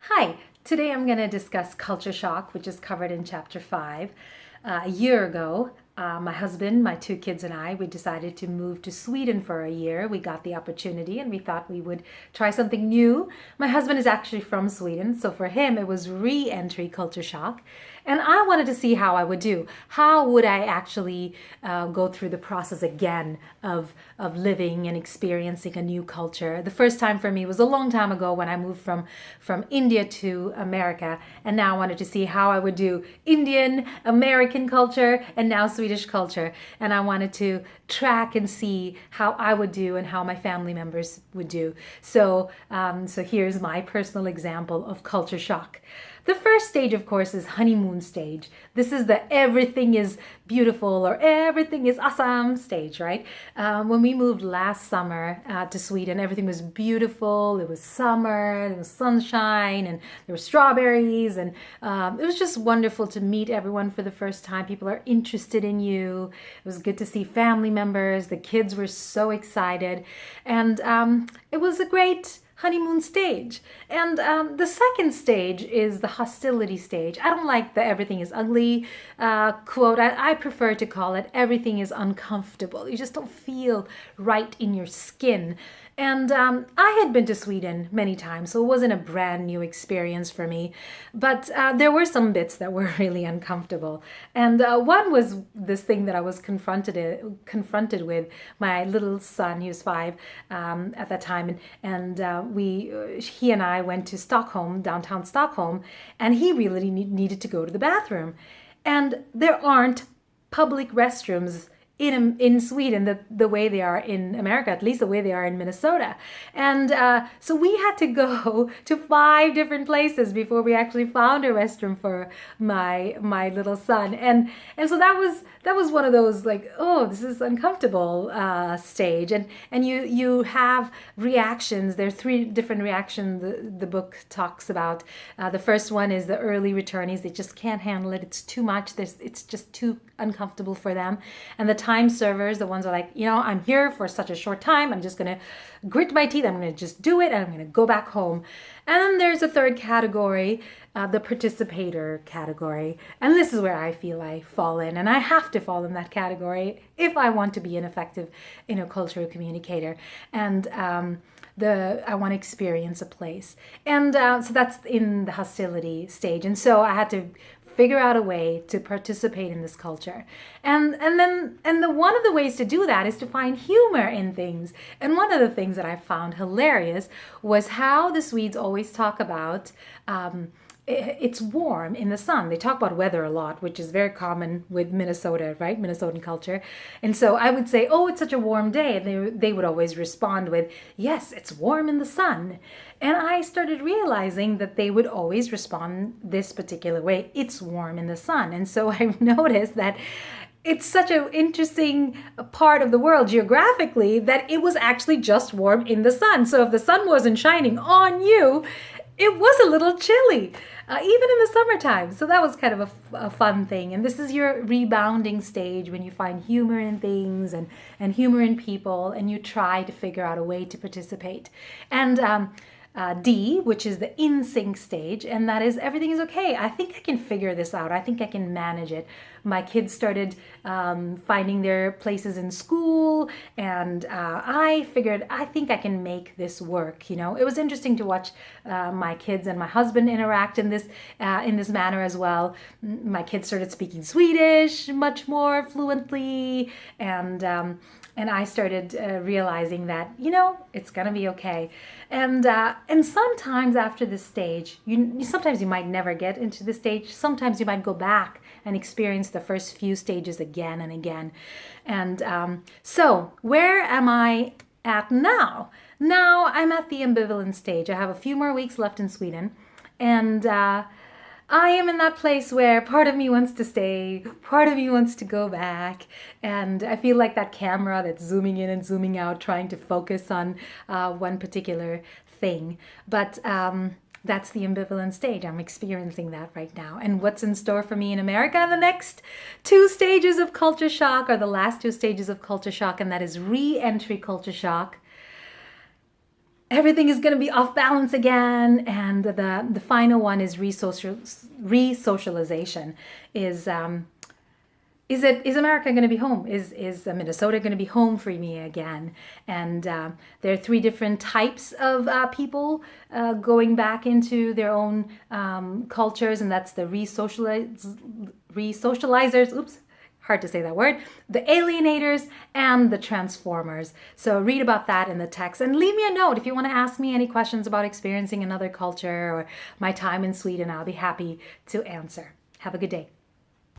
Hi, today I'm going to discuss culture shock, which is covered in chapter 5. A year ago, my husband, my two kids, and I, we decided to move to Sweden for a year. We got the opportunity and we thought we would try something new. My husband is actually from Sweden, so for him it was re entry culture shock. And I wanted to see how I would do. How would I actually go through the process again of living and experiencing a new culture? The first time for me was a long time ago when I moved from India to America. And now I wanted to see how I would do Indian, American culture, and now Swedish culture. And I wanted to track and see how I would do and how my family members would do. So here's my personal example of culture shock. The first stage, of course, is honeymoon stage. This is the everything is beautiful or everything is awesome stage, right? When we moved last summer to Sweden, everything was beautiful. It was summer, there was sunshine, and there were strawberries, and it was just wonderful to meet everyone for the first time. People are interested in you. It was good to see family members. The kids were so excited, and it was a great honeymoon stage. And the second stage is the hostility stage. I don't like the everything is ugly quote. I prefer to call it everything is uncomfortable. You just don't feel right in your skin. And I had been to Sweden many times, so it wasn't a brand new experience for me. But there were some bits that were really uncomfortable. And one was this thing that I was confronted with. My little son, he was 5 at that time, and he and I went to Stockholm, downtown Stockholm, and he really needed to go to the bathroom. And there aren't public restrooms in Sweden the way they are in America, at least the way they are in Minnesota. And so we had to go to 5 different places before we actually found a restroom for my little son. And so that was one of those like, oh, this is uncomfortable stage. And you have reactions. There are 3 different reactions the book talks about. The first one is the early returnees. They just can't handle it. It's too much. It's just too uncomfortable for them. And the time servers, the ones that are like, I'm here for such a short time. I'm just going to grit my teeth. I'm going to just do it and I'm going to go back home. And then there's a third category, the participator category. And this is where I feel I fall in. And I have to fall in that category if I want to be an effective intercultural communicator. And I want to experience a place. And so that's in the hostility stage. And so I had to figure out a way to participate in this culture. And one of the ways to do that is to find humor in things. And one of the things that I found hilarious was how the Swedes always talk about it's warm in the sun. They talk about weather a lot, which is very common with Minnesota, right? Minnesotan culture. And so I would say, oh, it's such a warm day. And they would always respond with, yes, it's warm in the sun. And I started realizing that they would always respond this particular way. It's warm in the sun. And so I noticed that it's such an interesting part of the world geographically that it was actually just warm in the sun. So if the sun wasn't shining on you, it was a little chilly, even in the summertime. So that was kind of a fun thing. And this is your rebounding stage when you find humor in things and humor in people, and you try to figure out a way to participate. And D, which is the in sync stage, and that is everything is okay. I think I can figure this out. I think I can manage it. My kids started finding their places in school, and I figured I think I can make this work. It was interesting to watch my kids and my husband interact in this manner as well. My kids started speaking Swedish much more fluently, and I started realizing that it's gonna be okay. And sometimes after this stage, sometimes you might never get into the stage. Sometimes you might go back and experience the first few stages again and again. And so where am I at now? Now I'm at the ambivalent stage. I have a few more weeks left in Sweden, and I am in that place where part of me wants to stay, part of me wants to go back, and I feel like that camera that's zooming in and zooming out, trying to focus on one particular thing. But that's the ambivalent stage. I'm experiencing that right now. And what's in store for me in America? The next 2 stages of culture shock are the last 2 stages of culture shock, and that is re-entry culture shock everything is going to be off balance again. And the final one is re-socialization. Is America going to be home? Is Minnesota going to be home for me again? And there are three different types of people going back into their own cultures, and that's the re-socializers. Oops, hard to say that word. The alienators and the transformers. So read about that in the text and leave me a note if you want to ask me any questions about experiencing another culture or my time in Sweden. I'll be happy to answer. Have a good day.